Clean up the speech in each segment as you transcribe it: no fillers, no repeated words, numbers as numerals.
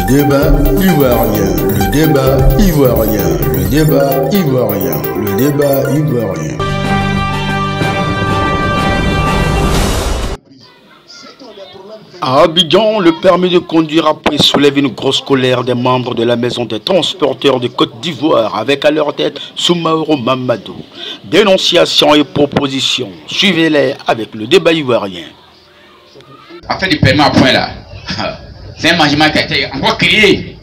débat ivoirien, le débat ivoirien, le débat ivoirien, le débat ivoirien. À Abidjan, le permis de conduire après soulève une grosse colère des membres de la maison des transporteurs de Côte d'Ivoire avec à leur tête Soumaoro Mamadou. Dénonciations et propositions, suivez-les avec le débat ivoirien. Affaire du permis à point là, c'est un management qui a été encore créé.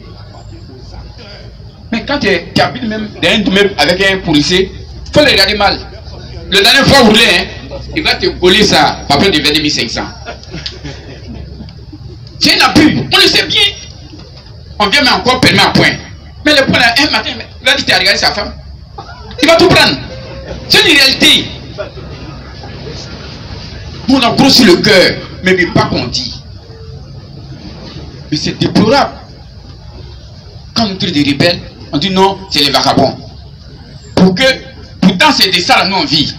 Mais quand tu habites même dans un immeuble avec un policier, il faut le regarder mal. Le dernier fois vous voulez, il va te coller ça, par rapport de 22 500. C'est un abus, on le sait bien. On vient mais encore permis à point. Mais le point là, un matin, il va dire tu as regardé sa femme. Il va tout prendre. C'est une réalité. Nous on a grossi le cœur, mais pas qu'on dit. Mais c'est déplorable. Quand on traite des rebelles, on dit non, c'est les vagabonds. Pourtant c'est de ça là nous on vit.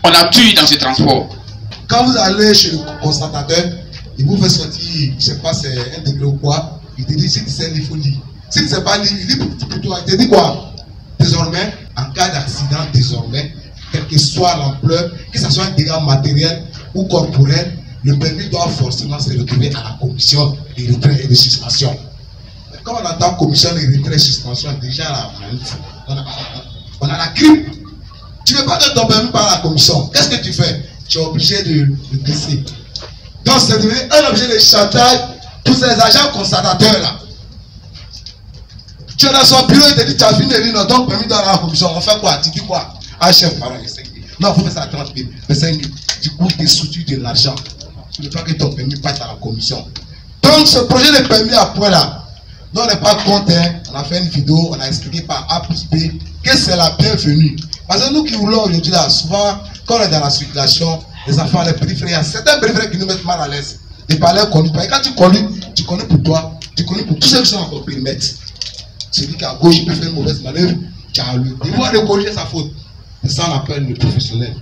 On a tué dans ce transport. Quand vous allez chez le constatateur, il vous fait sortir, je ne sais pas, c'est un degré ou quoi. Il te dit si c'est il faut lire. Si ce n'est pas lire, il dit pour toi. Il te dit quoi? Désormais, en cas d'accident, désormais, quelle que soit l'ampleur, que ce soit un dégât matériel ou corporel, le permis doit forcément se retrouver à la commission de retrait et de suspension. Quand on entend commission de retrait et suspension, déjà là, on a la crime. Tu ne veux pas donner ton permis par la commission. Qu'est-ce que tu fais? Tu es obligé de glisser. Donc c'est devenu un objet de chantage pour ces agents constatateurs là. Tu es dans son bureau, il te dit tu as fini de lire, non, donc permis dans la commission, on fait quoi? Tu dis quoi? Ah chef, pardon, il 5 000. Non, il faut faire ça à 30 000. Mais 5 000. Du coup, tu soutures de l'argent. Tu ne veux pas que ton permis passe à la commission. Donc ce projet de permis à point là, nous on n'est pas contre, hein. On a fait une vidéo, on a expliqué par A plus B que c'est la bienvenue. Parce que nous qui voulons aujourd'hui là, souvent, quand on est dans la circulation, les enfants, les périphériques, il y a certains périphériques qui nous mettent mal à l'aise. Ils parlent connu. Et quand tu connais pour toi, tu connais pour tous ceux qui sont encore périmètre. Celui qui est à gauche, il peut faire une mauvaise manœuvre, tu as le devoir de corriger sa faute. C'est ça qu'on appelle le professionnel.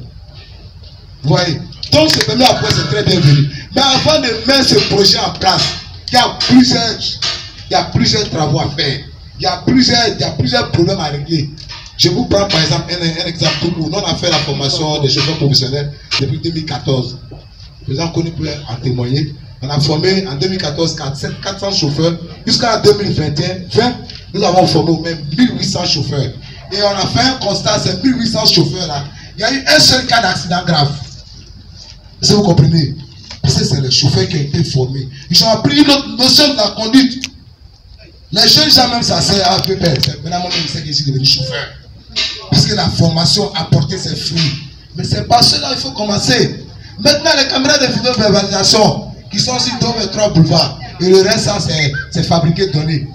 Vous voyez? Donc ce permis à point, c'est très bienvenu. Mais avant de mettre ce projet en place, il y a plusieurs travaux à faire. Il y a plusieurs problèmes à régler. Je vous prends par exemple un exemple tout court. Nous on a fait la formation des chauffeurs professionnels depuis 2014. Le président connu pour en témoigner. On a formé en 2014 400 chauffeurs. Jusqu'à 2021, nous avons formé même 1800 chauffeurs. Et on a fait un constat, ces 1800 chauffeurs là, il y a eu un seul cas d'accident grave. Est-ce que vous comprenez? Parce que c'est les chauffeurs qui ont été formés. Ils ont appris une autre notion de la conduite. Les jeunes gens même ça sert à peu près. Maintenant, je sais que je suis devenu chauffeur. Parce que la formation a porté ses fruits. Mais c'est pas cela il faut commencer. Maintenant, les caméras de vidéo-verbalisation qui sont sur 2 boulevards. Et le reste, ça, c'est fabriqué, donné.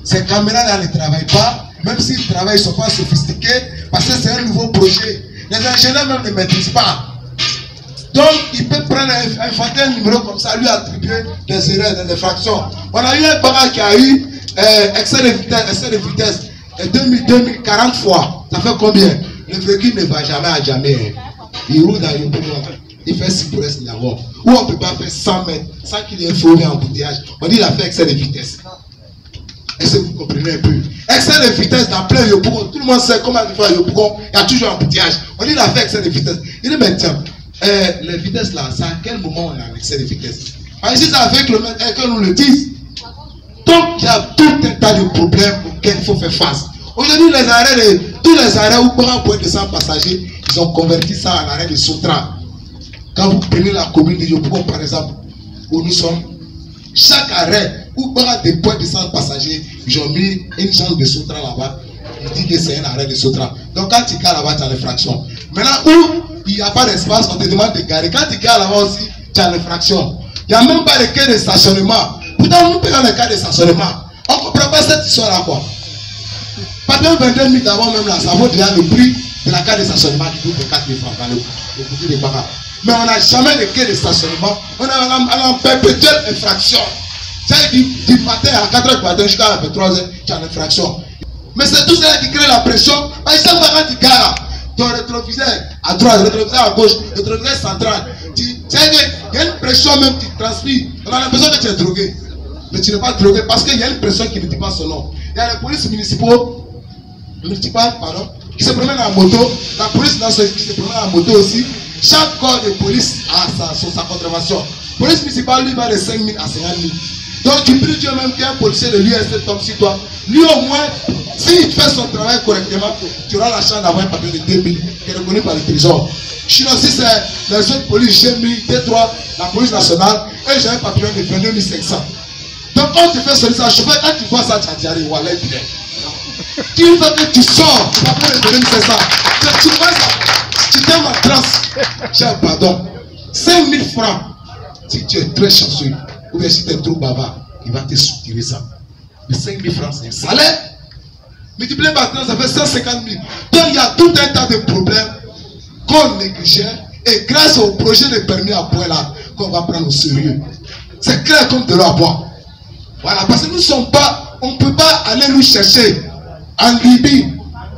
Ces caméras-là ne travaillent pas. Même s'ils travaillent, ils ne sont pas sophistiqués. Parce que c'est un nouveau projet. Les ingénieurs même ne maîtrisent pas. Donc, il peut prendre un numéro comme ça, lui attribuer des erreurs, des infractions. On a eu un bagage qui a eu excès de vitesse. 2040 fois. Ça fait combien? Le véhicule ne va jamais à jamais. Il roule dans une boulot. Il fait 6 pour rester là-bas. Ou on ne peut pas faire 100 mètres sans qu'il y ait un feu en embouteillage. On dit qu'il a fait excès de vitesse. Est-ce que vous comprenez un peu? Excès de vitesse dans plein Yopougon. Tout le monde sait comment il fait Yopougon. Il y a toujours un embouteillage. On dit qu'il a fait excès de vitesse. Il dit mais tiens, les vitesses là, c'est à quel moment on a un excès de vitesse? Parce que si ça a 20 km que nous le disent. Donc il y a tout un tas de problèmes auxquels il faut faire face. Aujourd'hui, tous les arrêts où on peut de 100 passagers, ils ont converti ça en arrêt de Sotra. Quand vous prenez la commune de Yopougon, par exemple, où nous sommes, chaque arrêt où on a des points de 100 passagers, ils ont mis une chambre de Sotra là-bas. Ils disent que c'est un arrêt de Sotra. Donc quand tu gares là-bas, tu as l'infraction. Maintenant, où il n'y a pas d'espace, on te demande de garer. Quand tu gares là-bas aussi, tu as l'infraction. Il n'y a même pas de quai de stationnement. Pourtant, nous payons les cas de stationnement. On ne comprend pas cette histoire-là, quoi. Pas de 22 000 d'avant même là, ça vaut déjà le prix de la carte de stationnement qui coûte 4 000 francs dans le bouquet de Baka. Mais on n'a jamais de quai de stationnement. On a en perpétuelle infraction. C'est-à-dire du matin à 4 h du matin jusqu'à 3 h, tu as l'infraction. Mais c'est tout ça qui crée la pression. Parce que chaque fois quand tu gares, ton rétroviseur à droite, rétroviseur à gauche, rétroviseur central, il y a une pression même qui transpire. On a l'impression que tu es drogué. Mais tu n'es pas drogué parce qu'il y a une personne qui ne dit pas son nom. Il y a les polices municipales, pardon, qui se promènent en moto. La police nationale qui se promène en moto aussi. Chaque corps de police a sa contravention. La police municipale, lui, va de 5 000 à 50 000. Donc tu pries Dieu même qu'un policier de l'USC tombe sur toi. Lui au moins, s'il fait son travail correctement, tu auras la chance d'avoir un papier de 2 000 qui est reconnu par le trésor. Sinon, si c'est les autres polices, j'ai mis T3, la police nationale, et j'ai un papier de 22 500. Donc quand tu fais celui-là, quand tu vois ça, tu as diarrhée, voilà, bien. Tu veux que tu sors, tu vas prendre les 22 500. Tu vois ça, tu t'aimes en transe. J'ai pardon. 5 000 francs, si tu es très chanceux, ou bien si tu es trop bavard, il va te soutirer ça. Mais 5 000 francs, c'est un salaire. Multiplié par 30, ça fait 150 000. Donc il y a tout un tas de problèmes qu'on négligeait. Et grâce au projet de permis à point là, qu'on va prendre au sérieux. C'est clair comme de l'eau à boire. Voilà, parce que nous ne sommes pas, on ne peut pas aller nous chercher en Libye.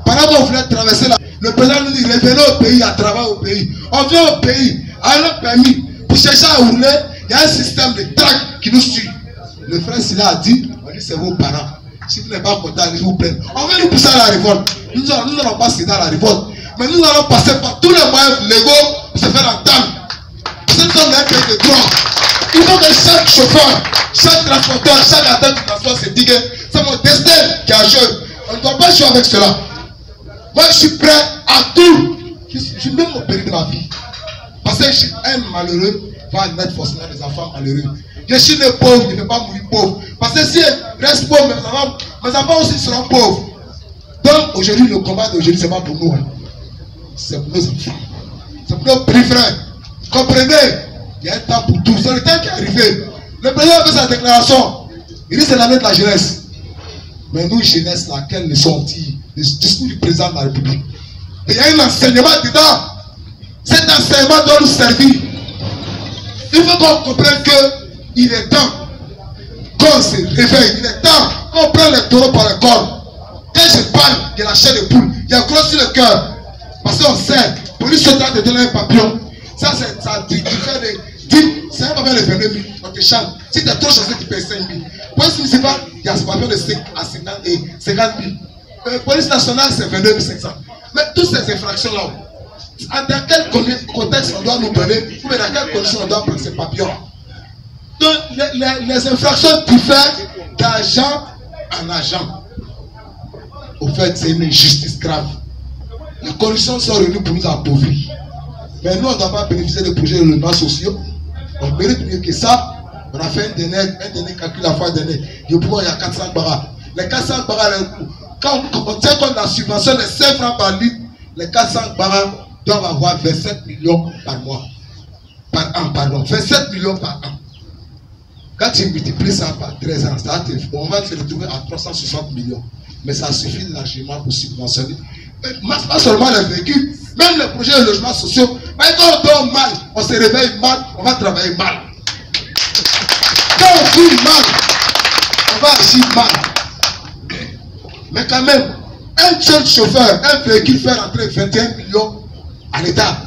Pendant qu'on voulait traverser là, le président nous dit revenez au pays, à travailler au pays. On vient au pays, à un permis, pour chercher à rouler, il y a un système de traque qui nous suit. Le frère Silla a dit, on dit c'est vos parents. Si vous n'êtes pas content, allez vous plaindre. On veut nous pousser à la révolte. Nous n'allons pas céder à la révolte. Mais nous allons passer par tous les moyens légaux pour se faire entendre. Parce que nous sommes un pays de droit. Il faut que chaque chauffeur, chaque transporteur, chaque acteur du transport se dise que c'est mon destin qui a joué. On ne doit pas jouer avec cela. Moi, je suis prêt à tout. Je suis même au péril de ma vie. Parce que un malheureux va naître forcément des enfants malheureux. Je suis né pauvre, je ne vais pas mourir pauvre. Parce que si je reste pauvre, mes enfants aussi seront pauvres. Donc, aujourd'hui, le combat d'aujourd'hui, ce n'est pas pour nous. Hein. C'est pour nos enfants. C'est pour nos petits frères. Comprenez? Il y a un temps pour tout. C'est le temps qui est arrivé. Le président a fait sa déclaration. Il dit c'est l'année de la jeunesse. Mais nous, jeunesse, laquelle leçon on tire? Le discours du président de la République. Et il y a un enseignement dedans. Cet enseignement doit nous servir. Il faut qu'on comprenne qu'il est temps qu'on se réveille. Il est temps qu'on prenne les taureaux par le corps. Quand je parle de la chair de poule, il y a gros sur le cœur. Parce qu'on sait, police se train de donner un papillon. Ça, tu fais des. C'est un papillon de 22 000. On te chante. Si tu es trop chanceux, tu payes 5 000. Police municipale, il y a ce papillon de 5 à 50 000. Police nationale, c'est 22 500. Mais toutes ces infractions-là, dans quel contexte on doit nous donner, ou dans quelles conditions on doit prendre ces papillons? Donc, les infractions diffèrent d'agent en agent. Au fait, c'est une injustice grave. Les conditions sont réunies pour nous appauvrir. Mais nous, on ne doit pas bénéficier des projets de logements sociaux. On mérite mieux que ça. On a fait un dernier calcul la fois dernière. Il y a 400 barras. Les 400 barras, quand on tient compte de la subvention de 5 francs par litre, les 400 barras doivent avoir 27 millions par mois. Par an, pardon. 27 millions par an. Quand tu multiplies ça par 13 ans, on va se retrouver à 360 millions. Mais ça suffit largement pour subventionner. Pas seulement les véhicules, même les projets de logements sociaux. Mais quand on dort mal, on se réveille mal, on va travailler mal. Quand on vit mal, on va agir mal. Mais quand même, un seul chauffeur, un véhicule fait rentrer 21 millions à l'État.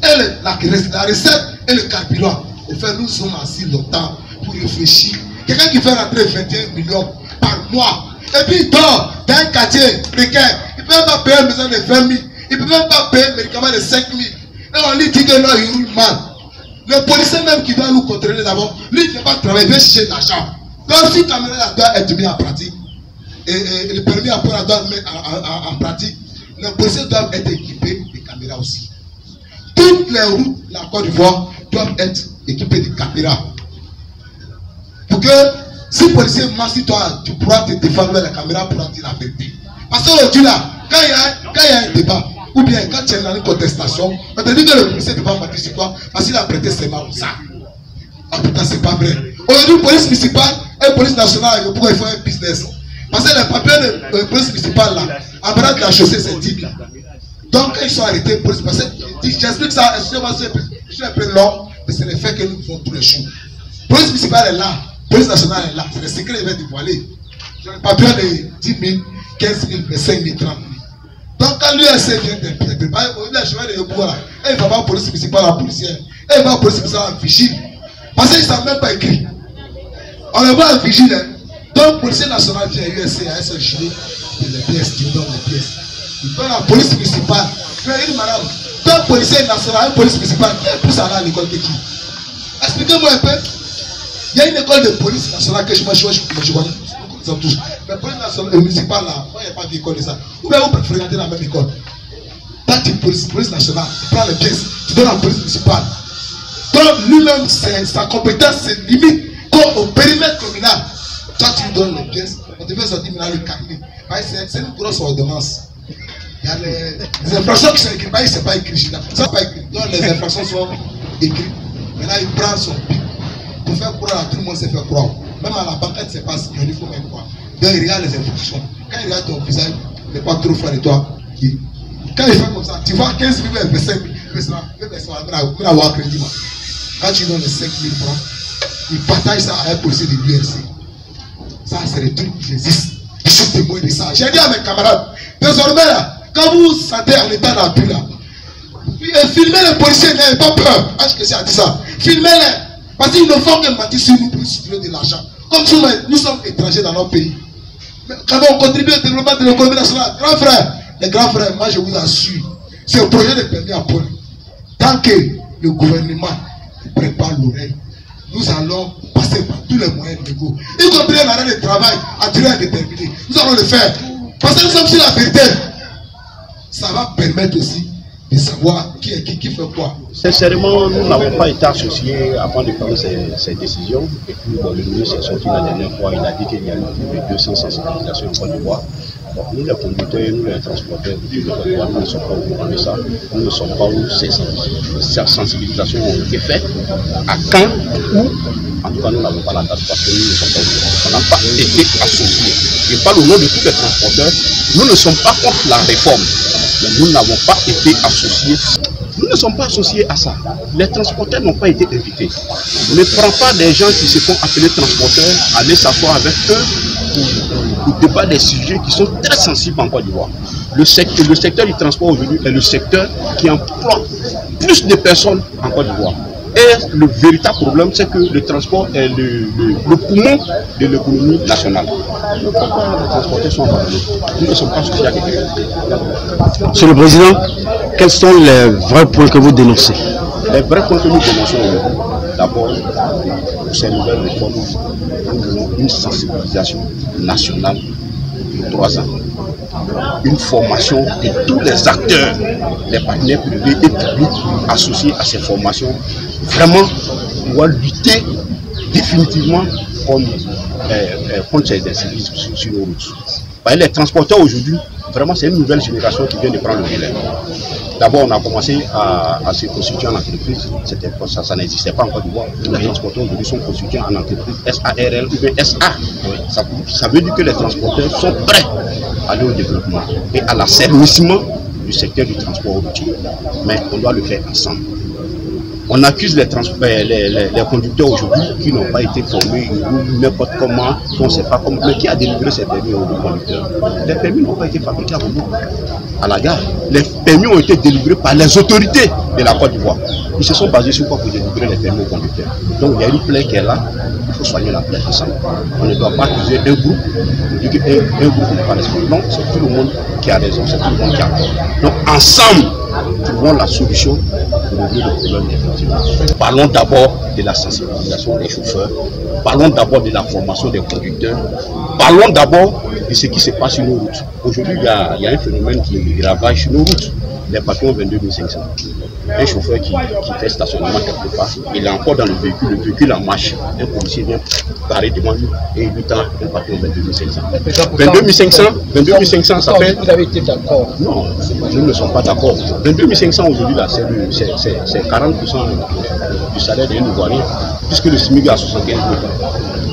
Et la recette et le carburant. Au fait, nous sommes assis longtemps pour réfléchir. Quelqu'un qui fait rentrer 21 millions par mois, et puis il dort dans un quartier précaire, il ne peut même pas payer une maison de 20 000, il ne peut même pas payer un médicament de 5 000. Et on lui dit que là, il roule mal. Le policier même qui doit nous contrôler d'abord, lui, il ne fait pas travailler, il veut chercher de l'argent. Donc, si la caméra doit être mise en pratique, et le permis à point doit être mis en pratique, les policiers doivent être équipés de caméras aussi. Toutes les routes de la Côte d'Ivoire doivent être équipées de caméras. Pour que si le policier marche sur toi, tu pourras te défendre, la caméra pourra dire la vérité. Parce qu'aujourd'hui là, quand il y a un débat, ou bien quand tu es dans une contestation, on te dit que le policier ne peut pas mentir sur toi parce qu'il a prêté ses mains comme ça. Ah putain, c'est pas vrai. Aujourd'hui, police municipale et police nationale, pourquoi ils font un business? Parce que les papiers de police municipale là, en bras de la chaussée, c'est 10 000. Donc, quand ils sont arrêtés, police, parce que j'explique ça, excusez-moi, je suis un peu long, mais c'est le fait que nous faisons tous les jours. Police municipale est là, police nationale est là, c'est le secret qui va dévoiler. Le papier de 10 000, 15 000, 5 000, 30 000. Donc, quand l'USC vient d'interpréter, le chemin de Yopouwa là, il va voir police municipale en policière, il va voir police municipale en vigile. Parce qu'ils ne savent même pas écrire. On le voit en vigile. Donc, policier national vient à USC, à ce gilet, les pièces, il donne les pièces. Il donne la police municipale. Mais madame, donc, policier national, une police municipale, qui est plus à l'école que qui? Expliquez-moi un peu. Il y a une école de police nationale que je connais. Mais police nationale municipale là, moi, il n'y a pas d'école de ça. Ou bien vous fréquentez la même école. Tant que police nationale, tu prends les pièces, tu donnes à la police municipale. Donc, lui-même, sa compétence se limite au périmètre communal. Toi, tu lui donnes les pièces, on te fait sortir maintenant le carnet. C'est une grosse ordonnance. Il y a les infractions qui sont écrites. Ce n'est pas écrit. Ça pas écrit. Donc, les infractions sont écrites. Maintenant, il prend son pic. Pour faire croire à tout le monde, c'est faire croire. Même à la banquette, c'est pas signé, il faut même croire. Donc, il regarde les infractions. Quand il regarde ton visage, il n'est pas trop froid de toi. Quand il fait comme ça, tu vois 15 000, 25 000, il va avoir crédit. Quand tu donnes les 5 000 francs, il partage ça à un policier de l'URC. Ça, c'est des trucs qui existent. Je suis témoin de ça. J'ai dit à mes camarades, désormais, là, quand vous vous sentez en état d'appui, là, filmez les policiers, n'ayez pas peur. HKC a dit ça. Filmez-les. Parce qu'ils ne font que mentir sur nous pour supprimer de l'argent. Comme nous sommes étrangers dans notre pays. Mais quand on contribue au développement de l'économie nationale, grand frère, les grands frères, moi je vous assure, c'est un projet de permis à Paul. Tant que le gouvernement prépare l'oreille, nous allons passer par tous les moyens légaux, y compris l'arrêt de travail à durée indéterminée. Nous allons le faire. Parce que nous sommes sur la vérité. Ça va permettre aussi de savoir qui est qui fait quoi. Sincèrement, nous n'avons pas été associés avant de prendre ces décisions. Et puis, bon, le ministre est sorti la dernière fois, il a dit qu'il y a eu plus de 200 sensibilisations en Côte d'Ivoire. Bon, nous, les conducteurs, nous, les transporteurs, nous ne sommes pas au courant de ça. Nous ne sommes pas où ces sensibilisations ont été faites, à quand, où. En tout cas, nous n'avons pas la date parce que nous ne sommes pas au courant. On n'a pas été associés. Je parle au nom de tous les transporteurs. Nous ne sommes pas contre la réforme, mais nous n'avons pas été associés. Nous ne sommes pas associés à ça. Les transporteurs n'ont pas été invités. Ne prends pas des gens qui se font appeler transporteurs, aller s'asseoir avec eux pour débattre des sujets qui sont très sensibles en Côte d'Ivoire. Le secteur du transport aujourd'hui est le secteur qui emploie plus de personnes en Côte d'Ivoire. Et le véritable problème, c'est que le transport est le poumon de l'économie nationale. Les transporteurs sont abandonnés. Nous ne sommes pas associés à quelqu'un. Monsieur le Président, quels sont les vrais points que vous dénoncez? Les vrais points que nous dénonçons aujourd'hui, d'abord, pour ces nouvelles réformes, nous voulons une sensibilisation nationale de 3 ans. Une formation de tous les acteurs, les partenaires privés et publics associés à ces formations, vraiment pour lutter définitivement contre ces incidents sur nos routes. Les transporteurs aujourd'hui, vraiment c'est une nouvelle génération qui vient de prendre le relais. D'abord, on a commencé à se constituer en entreprise. Ça n'existait pas en Côte d'Ivoire. Les transporteurs aujourd'hui sont constitués en entreprise SARL ou bien SA. Ça veut dire que les transporteurs sont prêts à aller au développement et à l'assainissement du secteur du transport routier. Mais on doit le faire ensemble. On accuse les conducteurs aujourd'hui qui n'ont pas été formés, ou n'importe comment, on ne sait pas comment. Mais qui a délivré ces permis aux conducteurs? Les permis n'ont pas été fabriqués à la gare. Les permis ont été délivrés par les autorités de la Côte d'Ivoire. Ils se sont basés sur quoi pour délivrer les permis aux conducteurs? Donc il y a une plaie qui est là, il faut soigner la plaie ensemble. On ne doit pas accuser un groupe, on dit qu'un groupe n'est pas responsable. Non, c'est tout le monde qui a raison, c'est tout le monde qui a tort. Donc ensemble, trouvons la solution pour régler le problème des transports. Parlons d'abord de la sensibilisation des chauffeurs, parlons d'abord de la formation des conducteurs, parlons d'abord de ce qui se passe sur nos routes. Aujourd'hui, il y a un phénomène qui ravage sur nos routes. Les patrons 22 500. Un chauffeur qui fait stationnement quelque part, il est encore dans le véhicule en marche. Un policier vient parer devant lui et il lui tend un patron 22 500. 22 500, ça fait... Vous avez été d'accord? Non, nous ne sommes pas d'accord. 22 500 aujourd'hui, c'est 40% du salaire d'un Ivoirien, puisque le SMIC est à 75 000.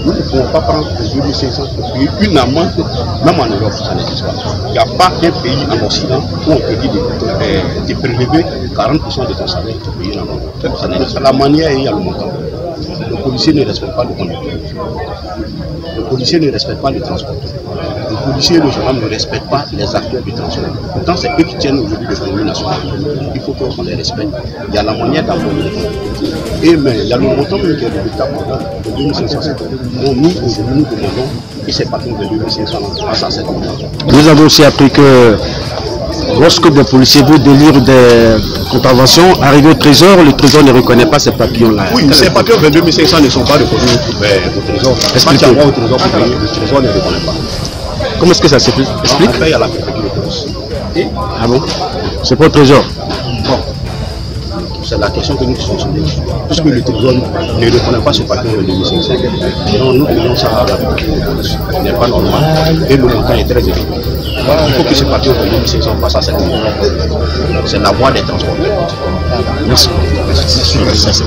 Nous ne pouvons pas prendre 22 500 pour payer une amende, même en Europe, ça n'existe pas. Il n'y a pas un pays en Occident où on peut dire de prélever 40% de ton salaire pour payer une amende. Ça n'existe pas. La manière et il y a le montant. Le policier ne respecte pas le conducteur. Le policier ne respecte pas le transporteur. Le policiers et le gendarme ne respectent pas les acteurs du transport. Pourtant, c'est eux qui tiennent aujourd'hui l'économie nationale. Il faut qu'on les respecte. Il y a la manière d'abonner. Et mais il y a le montant qui est résultat de 2550. Donc nous, aujourd'hui, nous demandons que ces patrons de 2500 passent à cette montant. Nous avons aussi appris que lorsque des policiers veulent délire des contraventions, arrivé au trésor, le trésor ne reconnaît pas ces papillons-là. Oui, ces papillons 22 500 ne sont pas reconnus au trésor. Expliquez. Au trésor, le trésor ne reconnaît pas. Comment est-ce que ça s'explique? On paye à la préfecture de police. Ah bon? C'est pas au trésor. Bon. C'est la question que nous sommes posée. Puisque le trésor ne reconnaît pas ce papier de 2500. Donc nous payons ça à la préfecture de police. Ce n'est pas normal. Et le montant est très élevé. Il faut que ce papier de 2500 passe à cette montant. C'est la voie des transporteurs. Merci. Merci.